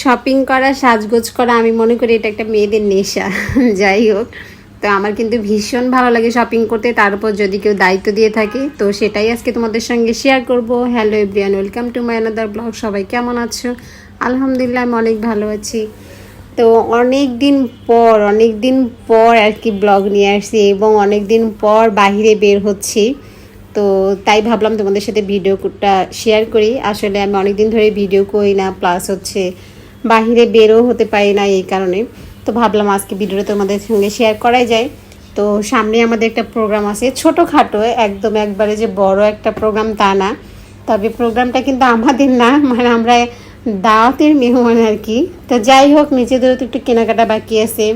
Shopping করা, সাজগোজ করা, আমি মনে করি এটা একটা মেয়েদের নেশা। যাই হোক, তো আমার কিন্তু ভীষণ ভালো লাগে শপিং করতে, তার উপর যদি কেউ দায়িত্ব দিয়ে থাকে, তো সেটাই আজকে তোমাদের সঙ্গে শেয়ার করব। Hello everyone, welcome to my another blog. সবাই কেমন আছো? আলহামদুলিল্লাহ আমি অনেক ভালো আছি। তো অনেক দিন পর আর কি ব্লগ নিয়ে আসছি, এবং অনেক দিন পর বাহিরে বের হচ্ছি। তো তাই ভাবলাম তোমাদের সাথে ভিডিওটা শেয়ার করি। আসলে আমি অনেক দিন ধরে ভিডিও করি না, প্লাস হচ্ছে বাহিরে বেরও হতে পারি না এই কারণে। তো ভাবলাম আজকে ভিডিওটা তোমাদের সঙ্গে শেয়ার করাই যায়। তো সামনে আমাদের একটা প্রোগ্রাম আছে, ছোটোখাটো, একদম একবারে যে বড় একটা প্রোগ্রাম তা না। তবে প্রোগ্রামটা কিন্তু আমাদের না, মানে আমরা দাওয়াতের মেহমান আর কি। তো যাই হোক, নিজেদেরও তো একটু কেনাকাটা বাকি আছে,